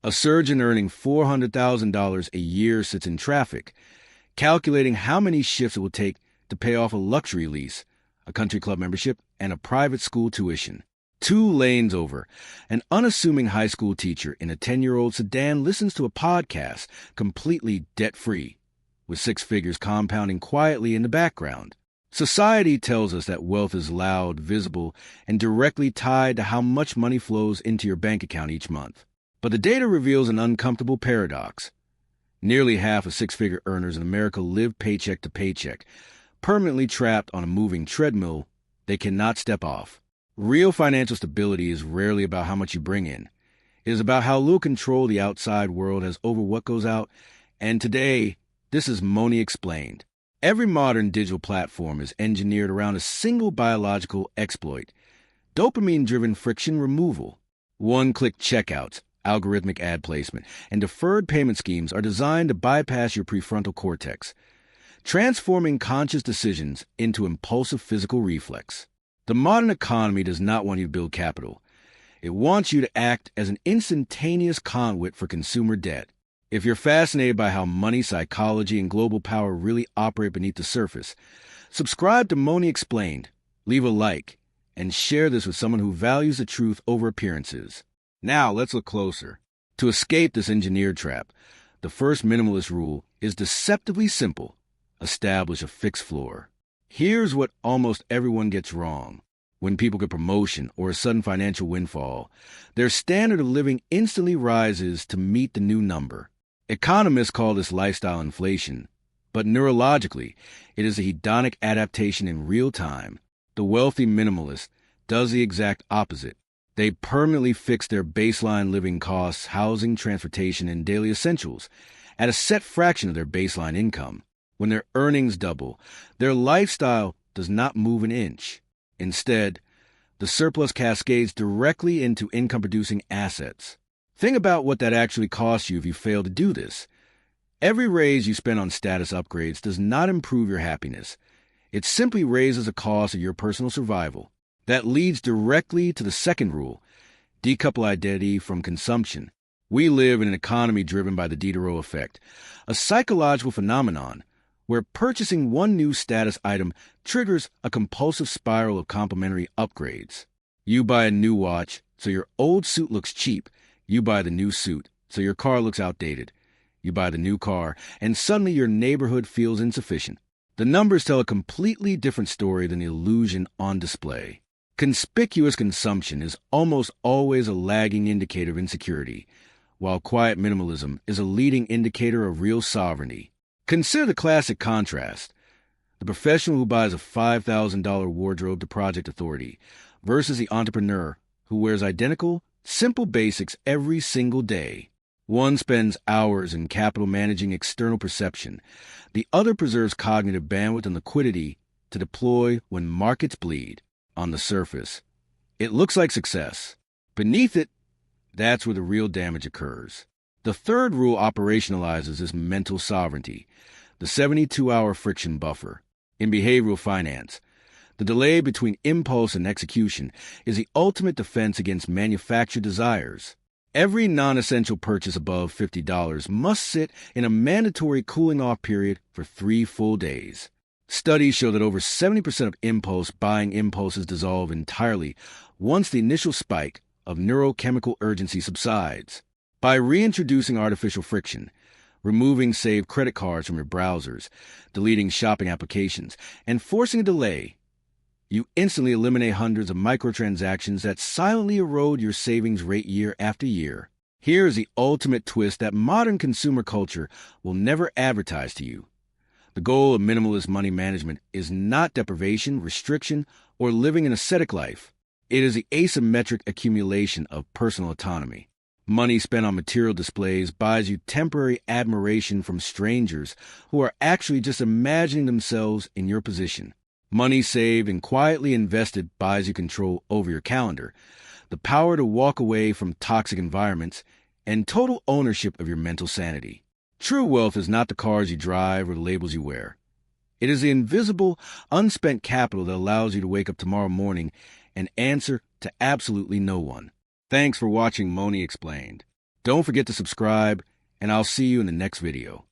A surgeon earning $400,000 a year sits in traffic, calculating how many shifts it will take to pay off a luxury lease, a country club membership, and a private school tuition. 2 lanes over, an unassuming high school teacher in a 10-year-old sedan listens to a podcast completely debt-free, with 6 figures compounding quietly in the background. Society tells us that wealth is loud, visible, and directly tied to how much money flows into your bank account each month. But the data reveals an uncomfortable paradox. Nearly half of 6-figure earners in America live paycheck to paycheck, permanently trapped on a moving treadmill they cannot step off. Real financial stability is rarely about how much you bring in. It is about how little control the outside world has over what goes out. And today, this is Money Explained. Every modern digital platform is engineered around a single biological exploit: dopamine-driven friction removal. One-click checkouts, algorithmic ad placement, and deferred payment schemes are designed to bypass your prefrontal cortex, transforming conscious decisions into impulsive physical reflex. The modern economy does not want you to build capital. It wants you to act as an instantaneous conduit for consumer debt. If you're fascinated by how money, psychology, and global power really operate beneath the surface, subscribe to Money Explained, leave a like, and share this with someone who values the truth over appearances. Now, let's look closer. To escape this engineered trap, the first minimalist rule is deceptively simple: establish a fixed floor. Here's what almost everyone gets wrong. When people get promotion or a sudden financial windfall, their standard of living instantly rises to meet the new number. Economists call this lifestyle inflation, but neurologically, it is a hedonic adaptation in real time. The wealthy minimalist does the exact opposite. They permanently fix their baseline living costs, housing, transportation, and daily essentials at a set fraction of their baseline income. When their earnings double, their lifestyle does not move an inch. Instead, the surplus cascades directly into income-producing assets. Think about what that actually costs you if you fail to do this. Every raise you spend on status upgrades does not improve your happiness. It simply raises the cost of your personal survival. That leads directly to the second rule: decouple identity from consumption. We live in an economy driven by the Diderot effect, a psychological phenomenon where purchasing one new status item triggers a compulsive spiral of complementary upgrades. You buy a new watch, so your old suit looks cheap. You buy the new suit, so your car looks outdated. You buy the new car, and suddenly your neighborhood feels insufficient. The numbers tell a completely different story than the illusion on display. Conspicuous consumption is almost always a lagging indicator of insecurity, while quiet minimalism is a leading indicator of real sovereignty. Consider the classic contrast: the professional who buys a $5,000 wardrobe to Project Authority versus the entrepreneur who wears identical, simple basics every single day. One spends hours in capital managing external perception. The other preserves cognitive bandwidth and liquidity to deploy when markets bleed. On the surface, it looks like success. Beneath it, that's where the real damage occurs. The third rule operationalizes this mental sovereignty: the 72-hour friction buffer. In behavioral finance, the delay between impulse and execution is the ultimate defense against manufactured desires. Every non-essential purchase above $50 must sit in a mandatory cooling-off period for 3 full days. Studies show that over 70% of impulse buying impulses dissolve entirely once the initial spike of neurochemical urgency subsides. By reintroducing artificial friction, removing saved credit cards from your browsers, deleting shopping applications, and forcing a delay, you instantly eliminate hundreds of microtransactions that silently erode your savings rate year after year. Here is the ultimate twist that modern consumer culture will never advertise to you. The goal of minimalist money management is not deprivation, restriction, or living an ascetic life. It is the asymmetric accumulation of personal autonomy. Money spent on material displays buys you temporary admiration from strangers who are actually just imagining themselves in your position. Money saved and quietly invested buys you control over your calendar, the power to walk away from toxic environments, and total ownership of your mental sanity. True wealth is not the cars you drive or the labels you wear. It is the invisible, unspent capital that allows you to wake up tomorrow morning and answer to absolutely no one. Thanks for watching Money Explained. Don't forget to subscribe, and I'll see you in the next video.